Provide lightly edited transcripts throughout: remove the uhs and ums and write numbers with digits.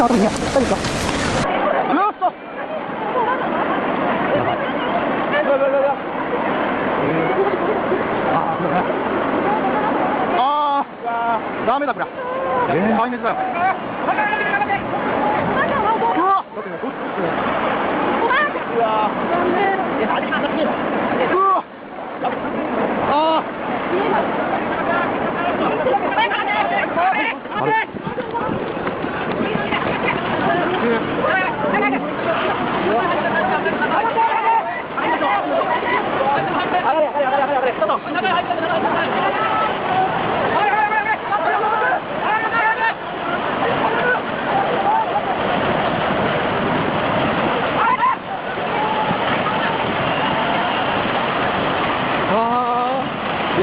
나오냐 빨리 가 알았어ダメだこれ大変だようわ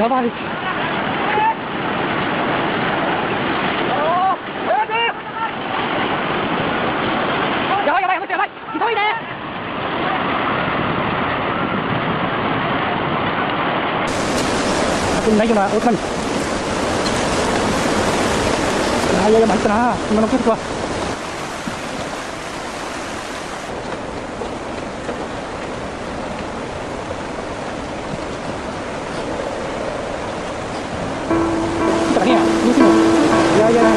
やばいคุณนายจะมาโอ้ท่านนายจะมาอีกนะมันต้องขึ้นตัวนี่ดูสิya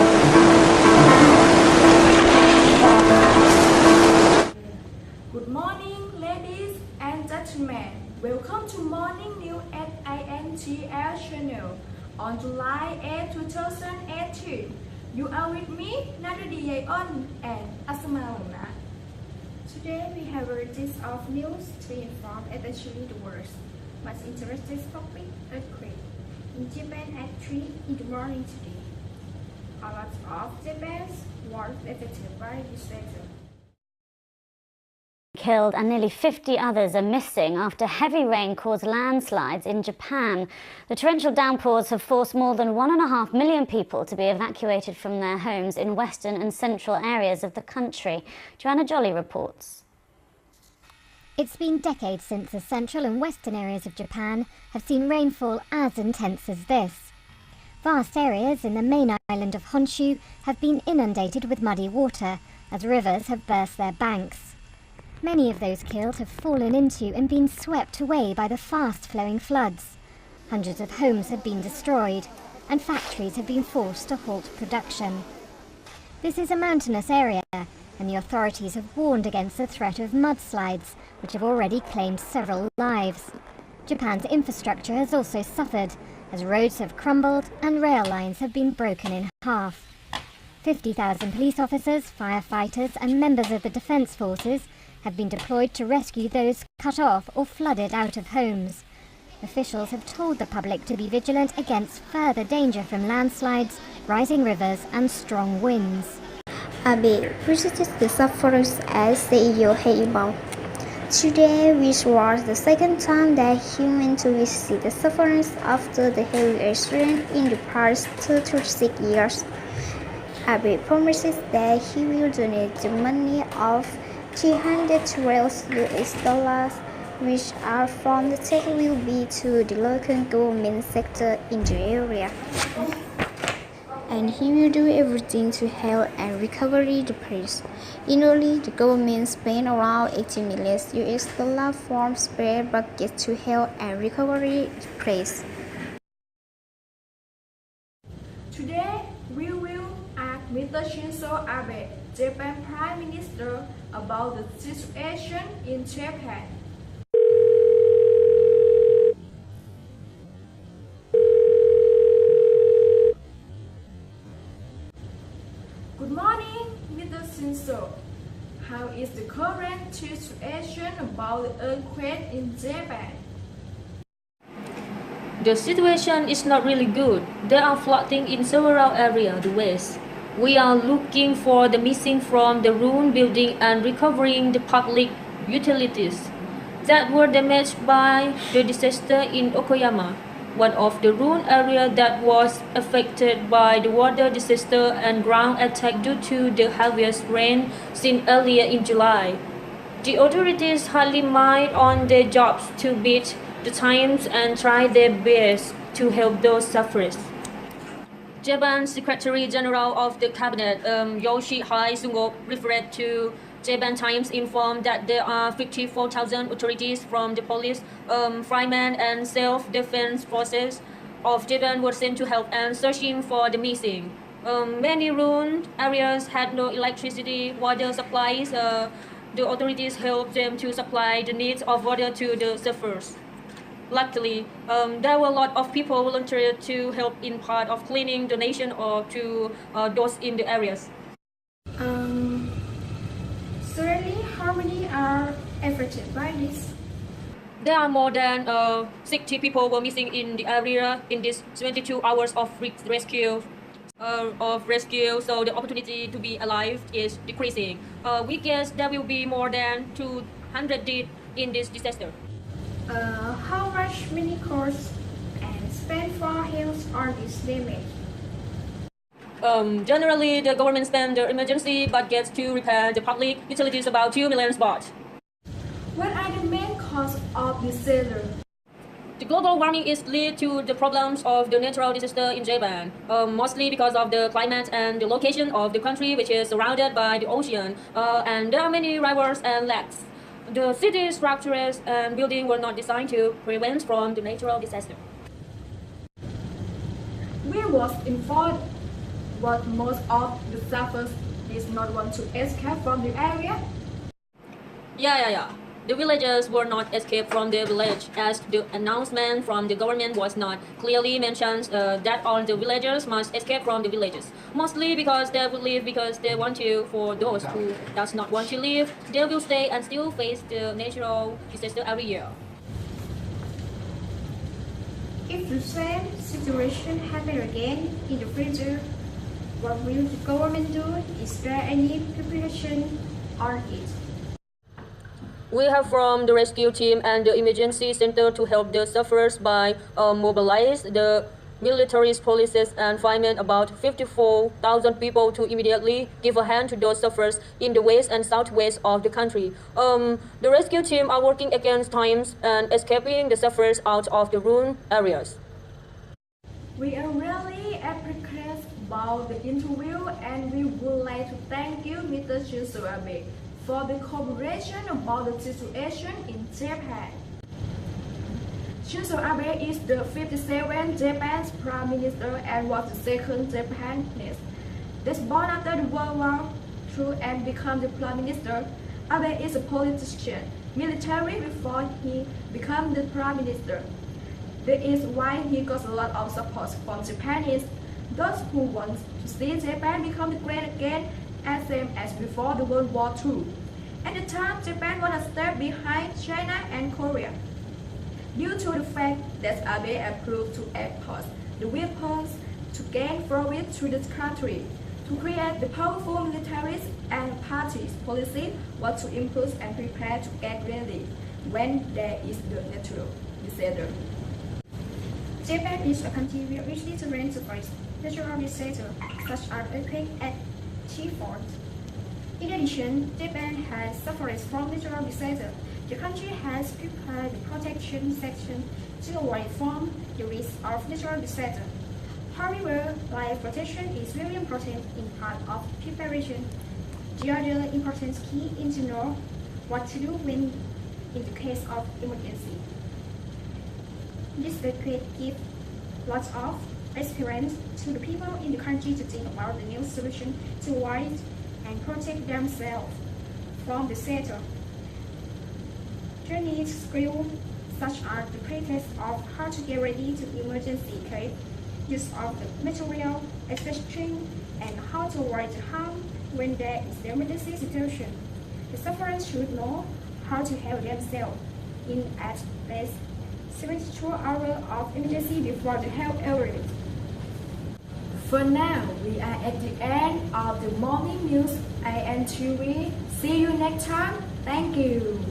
Good morning, ladies and gentlemen. Welcome to Morning News at INGL channel on July 8, 2018. You are with me, Nadadiyaon and Asmauna. Today we have a list of news to inform especially the world. Most interesting topic: earthquake in Japan at 3 in the morning today. A lot of Japan's was affected by disaster. Killed and nearly 50 others are missing after heavy rain caused landslides in Japan. The torrential downpours have forced more than 1.5 million people to be evacuated from their homes in western and central areas of the country. Joanna Jolly reports. It's been decades since the central and western areas of Japan have seen rainfall as intense as this. Vast areas in the main island of Honshu have been inundated with muddy water as rivers have burst their banks. Many of those killed have fallen into and been swept away by the fast-flowing floods. Hundreds of homes have been destroyed, and factories have been forced to halt production. This is a mountainous area, and the authorities have warned against the threat of mudslides, which have already claimed several lives. Japan's infrastructure has also suffered, as roads have crumbled and rail lines have been broken in half. 50,000 police officers, firefighters, and members of the defense forces have been deployed to rescue those cut off or flooded out of homes. Officials have told the public to be vigilant against further danger from landslides, rising rivers and strong winds. Abe visited the sufferers as CEO Heibao. Today, which was the second time that he went to visit the sufferers after the heavy rain in the past 36 years. Abe promises that he will donate the money of $312 which are from the tax will be to the local government sector in the area. And he will do everything to help and recover the place. In only the government spent around $80 million from spare budget to help and recover the place. Today, we will ask Mr. Shinzo Abe, Japan Prime Minister, about the situation in Japan. Good morning, Mr. Shinzo. How is the current situation about the earthquake in Japan? The situation is not really good. There are flooding in several areas of the west. We are looking for the missing from the ruined building and recovering the public utilities that were damaged by the disaster in Okayama, one of the ruined areas that was affected by the water disaster and ground attack due to the heaviest rain seen earlier in July. The authorities hardly mind on their jobs to beat the times and try their best to help those sufferers. Japan's Secretary General of the Cabinet, Yoshihide Sungo, referred to Japan Times, informed that there are 54,000 authorities from the police, firemen, and self-defense forces of Japan were sent to help and searching for the missing. Many ruined areas had no electricity, water supplies. The authorities helped them to supply the needs of water to the surfers. Luckily, there were a lot of people volunteered to help in part of cleaning the nation or to those in the areas. Certainly, how many are affected by this? There are more than 60 people were missing in the area in these 22 hours of rescue. So the opportunity to be alive is decreasing. We guess there will be more than 200 dead in this disaster. How much money costs and spent for health on this damage? Generally, the government spends the emergency budgets to repair the public utilities about 2 million baht. What are the main causes of disaster? The global warming is lead to the problems of the natural disaster in Japan, mostly because of the climate and the location of the country, which is surrounded by the ocean, and there are many rivers and lakes. The city structures and buildings were not designed to prevent from the natural disaster. We was informed but most of the surfers did not want to escape from the area. Yeah. The villagers were not escaped from their village, as the announcement from the government was not clearly mentioned that all the villagers must escape from the villages. Mostly because they will leave because they want to. For those who does not want to leave, they will stay and still face the natural disaster every year. If the same situation happens again in the future, what will the government do? Is there any preparation on it? We have formed the rescue team and the emergency center to help the sufferers by mobilize the military policies and firemen, about 54,000 people, to immediately give a hand to those sufferers in the west and southwest of the country. The rescue team are working against times and escaping the sufferers out of the ruined areas. We are really appreciative about the interview, and we would like to thank you, Mr. Shinzo Abe, for the cooperation about the situation in Japan. Shinzo Abe is the 57th Japan's Prime Minister and was the second Japanese. That's born after the World War II and became the Prime Minister. Abe is a politician, military before he became the Prime Minister. That is why he got a lot of support from Japanese, those who want to see Japan become great again, as same as before the World War II. At the time, Japan was a step behind China and Korea. Due to the fact that Abe approved to export the weapons to gain profit to the country, to create the powerful militaries and parties policy was to impose and prepare to get ready when there is the natural disaster. Japan is a country which is terrain to face natural disasters such as earthquake and typhoid. In addition, Japan has suffered from natural disasters. The country has prepared the protection section to avoid from the risk of natural disaster. However, life protection is very important in part of preparation. The other important key is to know what to do when in the case of emergency. This request gives lots of experience to the people in the country to think about the new solution to avoid and protect themselves from the disaster. Training skills such as the practice of how to get ready to emergency case, use of the material, etc., and how to avoid harm when there is an emergency situation. The sufferers should know how to help themselves in at least 72 hours of emergency before the help arrives. For now, we are at the end of the morning news INTV. See you next time. Thank you.